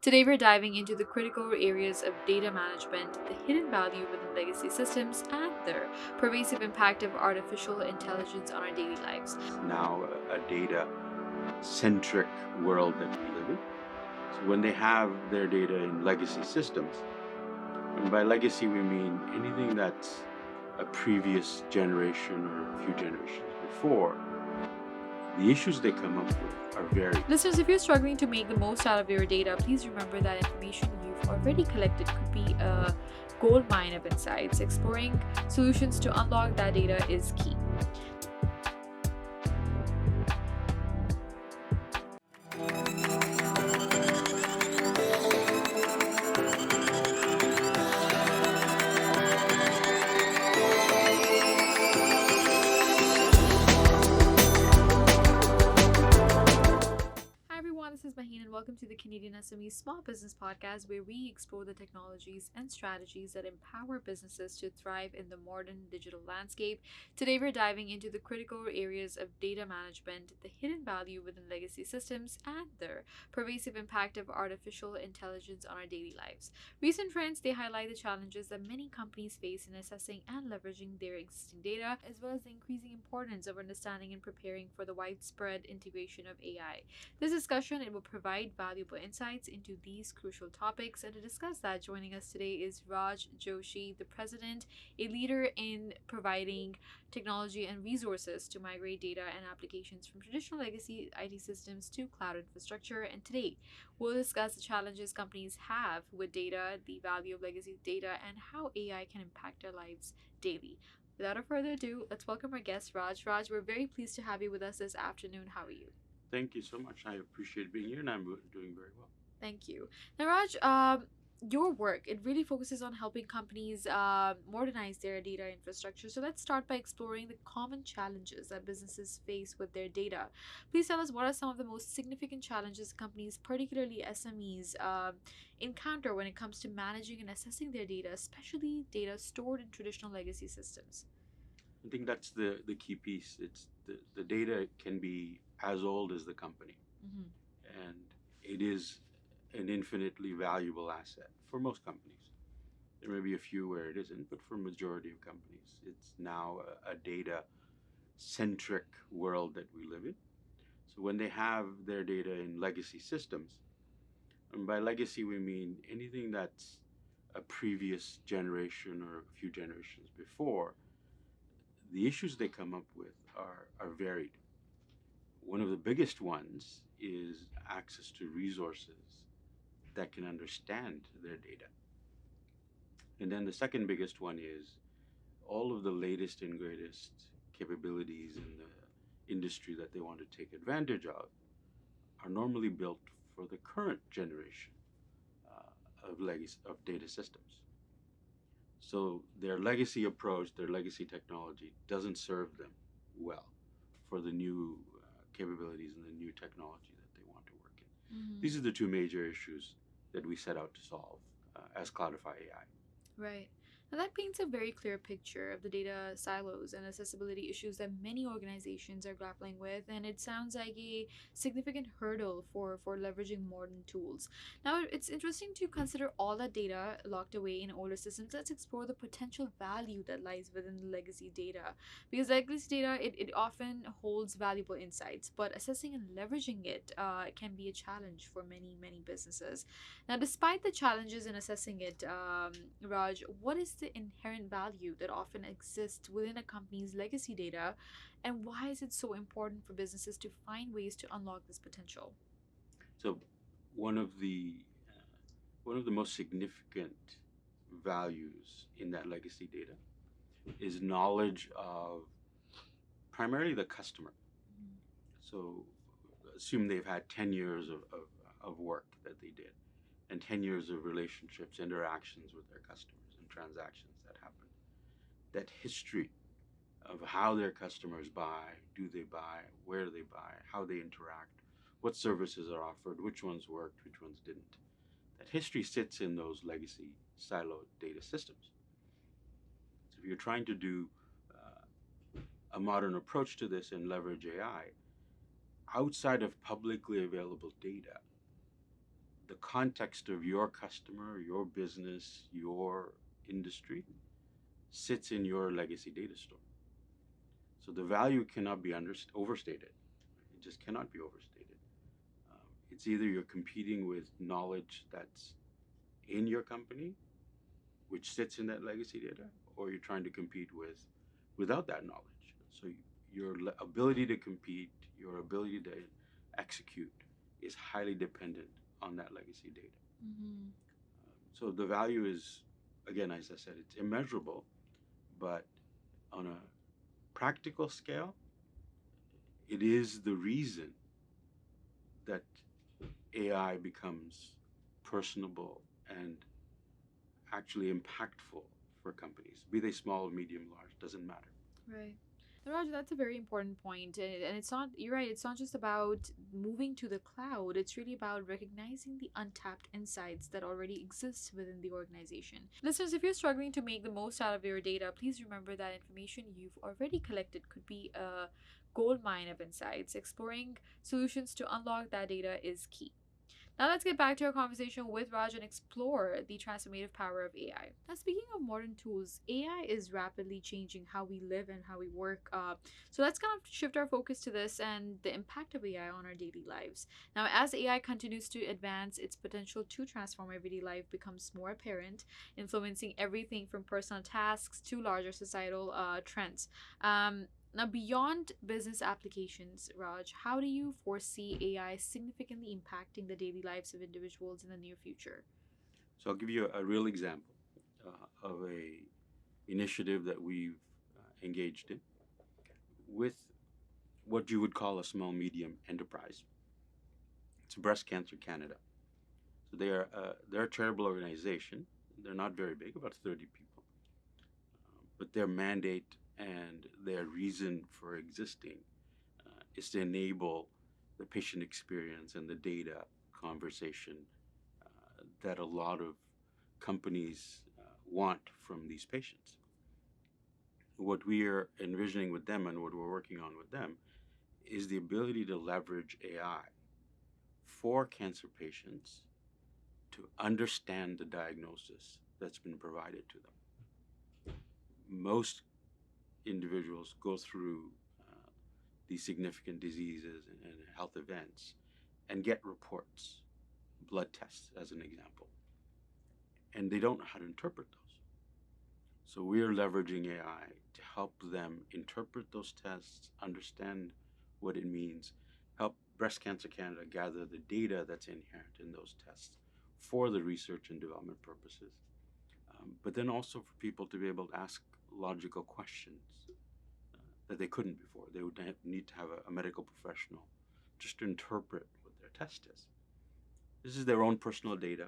Today, we're diving into the critical areas of data management, the hidden value within legacy systems, and the pervasive impact of artificial intelligence on our daily lives. Now a data centric world that we live in. So when they have their data in legacy systems, and by legacy we mean anything that's a previous generation or a few generations before, the issues they come up with are varied. Listeners, if you're struggling to make the most out of your data, please remember that information you've already collected could be a gold mine of insights. Exploring solutions to unlock that data is key. This is Maheen, and welcome to the CanadianSME Small Business Podcast, where we explore the technologies and strategies that empower businesses to thrive in the modern digital landscape. Today, we're diving into the critical areas of data management, the hidden value within legacy systems, and the pervasive impact of artificial intelligence on our daily lives. Recent trends, they highlight the challenges that many companies face in assessing and leveraging their existing data, as well as the increasing importance of understanding and preparing for the widespread integration of AI. This discussion, it will provide valuable insights into these crucial topics, and to discuss that, joining us today is Raj Joshi, the president, a leader in providing technology and resources to migrate data and applications from traditional legacy IT systems to cloud infrastructure. And today, we'll discuss the challenges companies have with data, the value of legacy data, and how AI can impact their lives daily. Without further ado, let's welcome our guest, Raj. Raj, we're very pleased to have you with us this afternoon. How are you? Thank you so much. I appreciate being here and I'm doing very well. Thank you. Now, Raj, your work, it really focuses on helping companies modernize their data infrastructure. So let's start by exploring the common challenges that businesses face with their data. Please tell us, what are some of the most significant challenges companies, particularly SMEs, encounter when it comes to managing and assessing their data, especially data stored in traditional legacy systems? I think that's the key piece. It's the data can be as old as the company, and it is an infinitely valuable asset for most companies. There may be a few where it isn't, but for majority of companies, it's now a data centric world that we live in. So when they have their data in legacy systems, and by legacy we mean anything that's a previous generation or a few generations before, the issues they come up with are varied. One of the biggest ones is access to resources that can understand their data. And then the second biggest one is all of the latest and greatest capabilities in the industry that they want to take advantage of are normally built for the current generation of data systems. So their legacy approach, their legacy technology doesn't serve them well for the new capabilities and the new technology that they want to work in. These are the two major issues that we set out to solve as Cloudify AI. Right. Now, that paints a very clear picture of the data silos and accessibility issues that many organizations are grappling with, and it sounds like a significant hurdle for leveraging modern tools. Now, it's interesting to consider all that data locked away in older systems. Let's explore the potential value that lies within the legacy data. Because legacy data, it often holds valuable insights, but assessing and leveraging it can be a challenge for many businesses. Now, despite the challenges in assessing it, Raj, what is the inherent value that often exists within a company's legacy data, and why is it so important for businesses to find ways to unlock this potential? So, one of the most significant values in that legacy data is knowledge of primarily the customer. So, assume they've had 10 years of work that they did, and 10 years of relationships, interactions with their customers, and transactions that happened. That history of how their customers buy, do they buy, where they buy, how they interact, what services are offered, which ones worked, which ones didn't. That history sits in those legacy siloed data systems. So if you're trying to do a modern approach to this and leverage AI, outside of publicly available data, the context of your customer, your business, your industry sits in your legacy data store. So the value cannot be overstated. It just cannot be overstated. It's either you're competing with knowledge that's in your company, which sits in that legacy data, or you're trying to compete without that knowledge. So your ability to compete, your ability to execute is highly dependent on that legacy data. Mm-hmm. So the value is, again, as I said, it's immeasurable, but on a practical scale, it is the reason that AI becomes personable and actually impactful for companies, be they small, medium, large, doesn't matter. Right. Now, Raj, that's a very important point. And it's not, you're right, it's not just about moving to the cloud. It's really about recognizing the untapped insights that already exist within the organization. Listeners, if you're struggling to make the most out of your data, please remember that information you've already collected could be a gold mine of insights. Exploring solutions to unlock that data is key. Now let's get back to our conversation with Raj and explore the transformative power of AI. Now, speaking of modern tools, AI is rapidly changing how we live and how we work. So let's kind of shift our focus to this and the impact of AI on our daily lives. Now, as AI continues to advance, its potential to transform everyday life becomes more apparent, influencing everything from personal tasks to larger societal trends. Now, beyond business applications, Raj, how do you foresee AI significantly impacting the daily lives of individuals in the near future? So I'll give you a real example of a initiative that we've engaged in with what you would call a small medium enterprise. It's Breast Cancer Canada. So they're a charitable organization. They're not very big, about 30 people, but their mandate and their reason for existing is to enable the patient experience and the data conversation that a lot of companies want from these patients. What we are envisioning with them and what we're working on with them is the ability to leverage AI for cancer patients to understand the diagnosis that's been provided to them. Most individuals go through these significant diseases and health events and get reports, blood tests as an example, and they don't know how to interpret those. So we're leveraging AI to help them interpret those tests, understand what it means, help Breast Cancer Canada gather the data that's inherent in those tests for the research and development purposes, but then also for people to be able to ask logical questions that they couldn't before. They would need to have a medical professional just to interpret what their test is. This is their own personal data.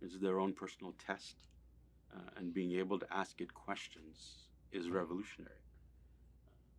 This is their own personal test. And being able to ask it questions is revolutionary.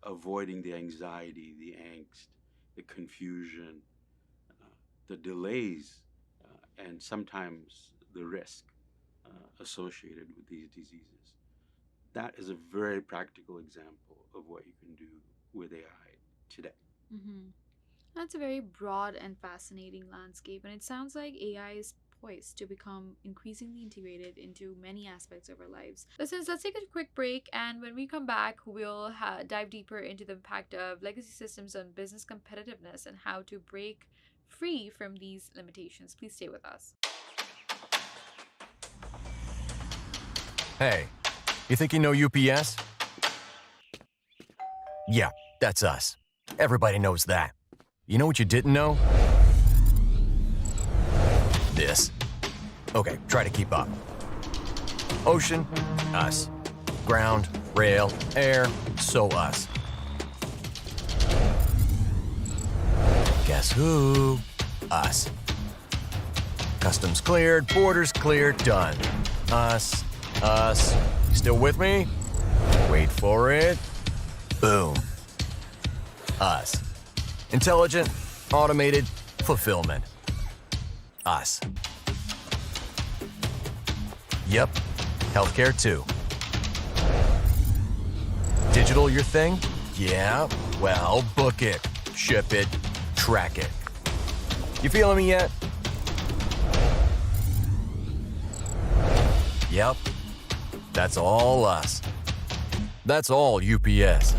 Avoiding the anxiety, the angst, the confusion, the delays, and sometimes the risk associated with these diseases. That is a very practical example of what you can do with AI today. Mm-hmm. That's a very broad and fascinating landscape, and it sounds like AI is poised to become increasingly integrated into many aspects of our lives. Listeners, let's take a quick break, and when we come back, we'll dive deeper into the impact of legacy systems on business competitiveness and how to break free from these limitations. Please stay with us. Hey, you think you know UPS? Yeah, that's us. Everybody knows that. You know what you didn't know? This. Okay, try to keep up. Ocean, us. Ground, rail, air, so us. Guess who? Us. Customs cleared, borders cleared, done. Us. Still with me? Wait for it. Boom. Us. Intelligent, automated, fulfillment. Us. Yep. Healthcare too. Digital your thing? Yeah. Well, book it, ship it, track it. You feeling me yet? Yep, that's all us. That's all UPS.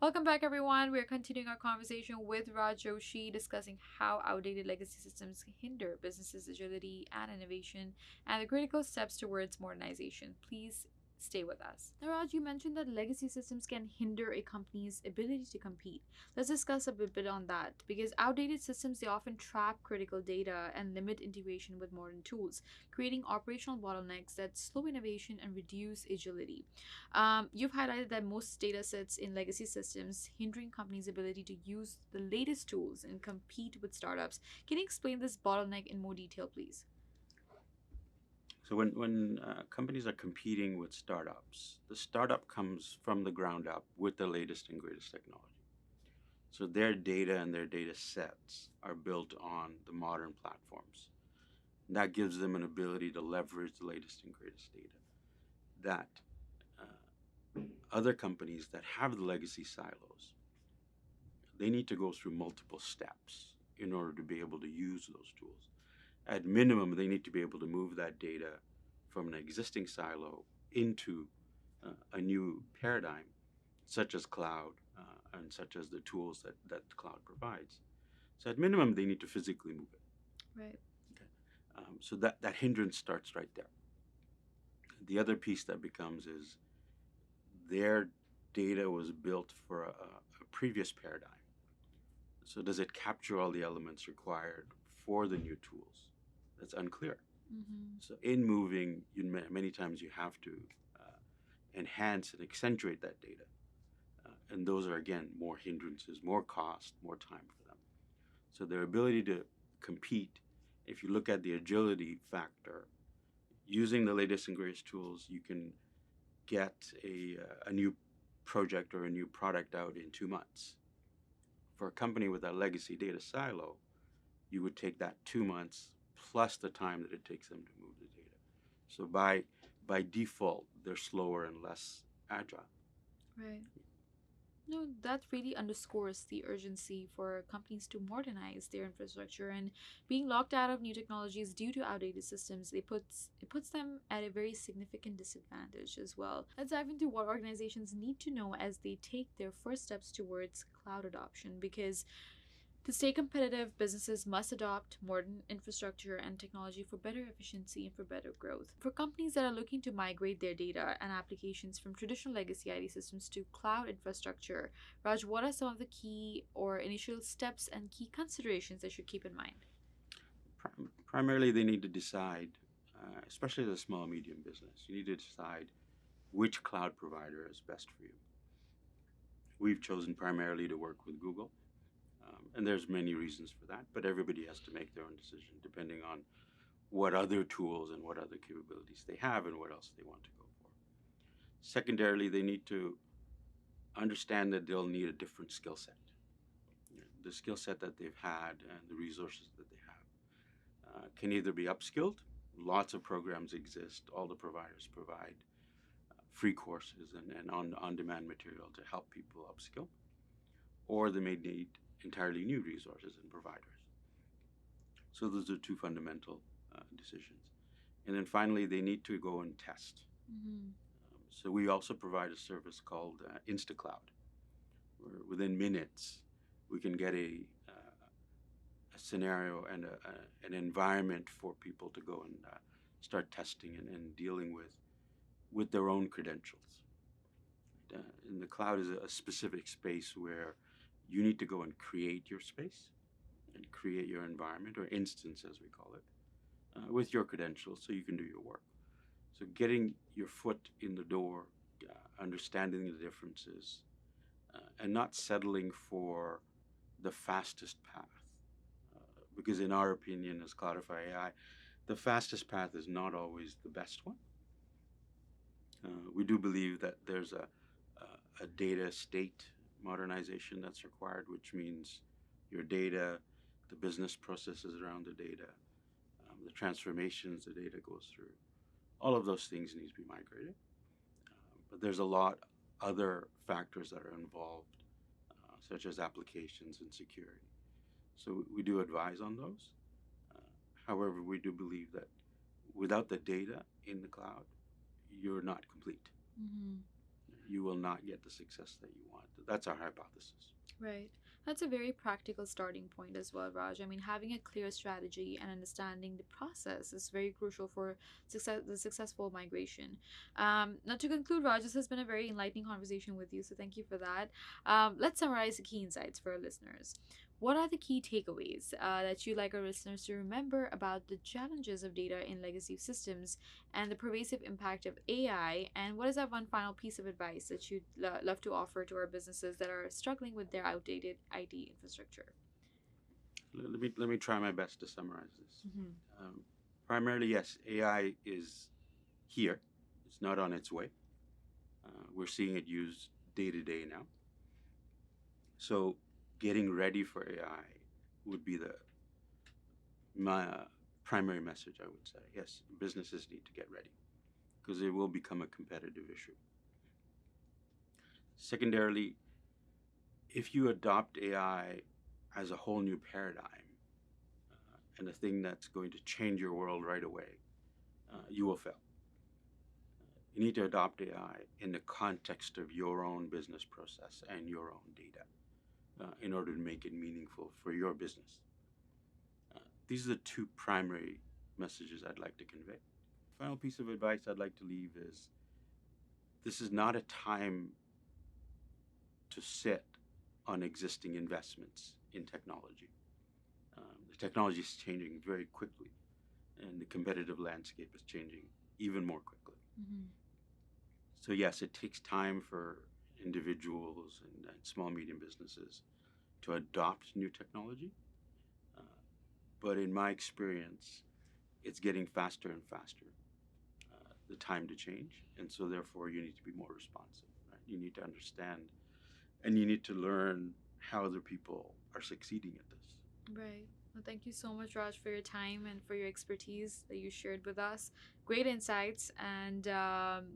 Welcome back, everyone. We're continuing our conversation with Raj Joshi, discussing how outdated legacy systems hinder businesses' agility and innovation and the critical steps towards modernization. Please stay with us. Now, Raj, you mentioned that legacy systems can hinder a company's ability to compete. Let's discuss a bit on that, because outdated systems, they often trap critical data and limit integration with modern tools, creating operational bottlenecks that slow innovation and reduce agility. You've highlighted that most data sets in legacy systems, hindering companies' ability to use the latest tools and compete with startups. Can you explain this bottleneck in more detail, please? So when companies are competing with startups, the startup comes from the ground up with the latest and greatest technology. So their data and their data sets are built on the modern platforms. That gives them an ability to leverage the latest and greatest data. That other companies that have the legacy silos, they need to go through multiple steps in order to be able to use those tools. At minimum, they need to be able to move that data from an existing silo into a new paradigm, such as cloud and such as the tools that the cloud provides. So at minimum, they need to physically move it. Right. Okay. So that hindrance starts right there. The other piece that becomes is their data was built for a previous paradigm. So does it capture all the elements required for the new tools? That's unclear. Mm-hmm. So in moving, many times you have to enhance and accentuate that data. And those are, again, more hindrances, more cost, more time for them. So their ability to compete, if you look at the agility factor, using the latest and greatest tools, you can get a new project or a new product out in 2 months. For a company with a legacy data silo, you would take that 2 months plus the time that it takes them to move the data. So by default, they're slower and less agile. Right. No, that really underscores the urgency for companies to modernize their infrastructure, and being locked out of new technologies due to outdated systems, it puts them at a very significant disadvantage as well. Let's dive into what organizations need to know as they take their first steps towards cloud adoption, because to stay competitive, businesses must adopt modern infrastructure and technology for better efficiency and for better growth. For companies that are looking to migrate their data and applications from traditional legacy IT systems to cloud infrastructure, Raj, what are some of the key or initial steps and key considerations they should keep in mind? Primarily, they need to decide, especially as a small medium business, you need to decide which cloud provider is best for you. We've chosen primarily to work with Google. And there's many reasons for that, but everybody has to make their own decision depending on what other tools and what other capabilities they have and what else they want to go for. Secondarily, they need to understand that they'll need a different skill set. The skill set that they've had and the resources that they have can either be upskilled. Lots of programs exist. All the providers provide free courses and on-demand material to help people upskill. Or they may need entirely new resources and providers. So those are two fundamental decisions. And then finally, they need to go and test. Mm-hmm. So we also provide a service called InstaCloud, where within minutes we can get a scenario and an environment for people to go and start testing and dealing with their own credentials. And the cloud is a specific space where you need to go and create your space and create your environment, or instance as we call it, with your credentials so you can do your work. So getting your foot in the door, understanding the differences, and not settling for the fastest path. Because in our opinion, as Cloudify AI, the fastest path is not always the best one. We do believe that there's a data state modernization that's required, which means your data, the business processes around the data, the transformations the data goes through, all of those things need to be migrated. But there's a lot other factors that are involved, such as applications and security. So we do advise on those. However, we do believe that without the data in the cloud, you're not complete. Mm-hmm. You will not get the success that you want. That's our hypothesis. Right. That's a very practical starting point as well, Raj. I mean, having a clear strategy and understanding the process is very crucial for the successful migration. Now, to conclude, Raj, this has been a very enlightening conversation with you, so thank you for that. Let's summarize the key insights for our listeners. What are the key takeaways that you'd like our listeners to remember about the challenges of data in legacy systems and the pervasive impact of AI? And what is that one final piece of advice that you'd love to offer to our businesses that are struggling with their outdated IT infrastructure? Let me try my best to summarize this. Mm-hmm. Primarily, yes, AI is here. It's not on its way. We're seeing it used day to day now. So getting ready for AI would be my primary message, I would say. Yes, businesses need to get ready because it will become a competitive issue. Secondarily, if you adopt AI as a whole new paradigm and a thing that's going to change your world right away, you will fail. You need to adopt AI in the context of your own business process and your own data in order to make it meaningful for your business. These are the two primary messages I'd like to convey. Final piece of advice I'd like to leave is this is not a time to sit on existing investments in technology. The technology is changing very quickly, and the competitive landscape is changing even more quickly. Mm-hmm. So yes, it takes time for individuals and small, medium businesses to adopt new technology. But in my experience, it's getting faster and faster, the time to change. And so therefore you need to be more responsive. Right? You need to understand and you need to learn how other people are succeeding at this. Right. Well, thank you so much, Raj, for your time and for your expertise that you shared with us. Great insights, and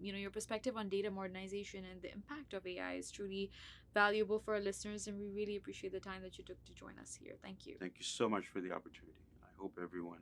your perspective on data modernization and the impact of AI is truly valuable for our listeners, and we really appreciate the time that you took to join us here. Thank you. Thank you so much for the opportunity. I hope everyone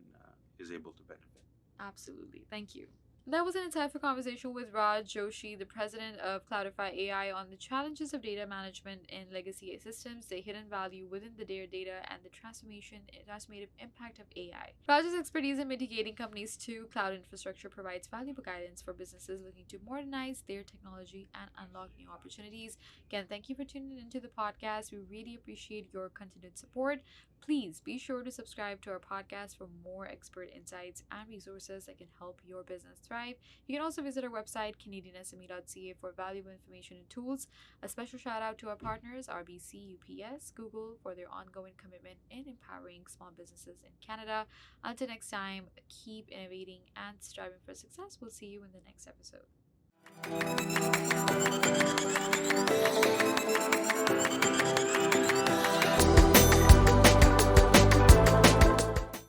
is able to benefit. Absolutely. Thank you. That was an insightful conversation with Raj Joshi, the president of Cloudify AI, on the challenges of data management in legacy systems, the hidden value within the data, and the transformative impact of AI. Raj's expertise in mitigating companies to cloud infrastructure provides valuable guidance for businesses looking to modernize their technology and unlock new opportunities. Again, thank you for tuning into the podcast. We really appreciate your continued support. Please be sure to subscribe to our podcast for more expert insights and resources that can help your business thrive. You can also visit our website, CanadianSME.ca, for valuable information and tools. A special shout out to our partners, RBC, UPS, Google, for their ongoing commitment in empowering small businesses in Canada. Until next time, keep innovating and striving for success. We'll see you in the next episode.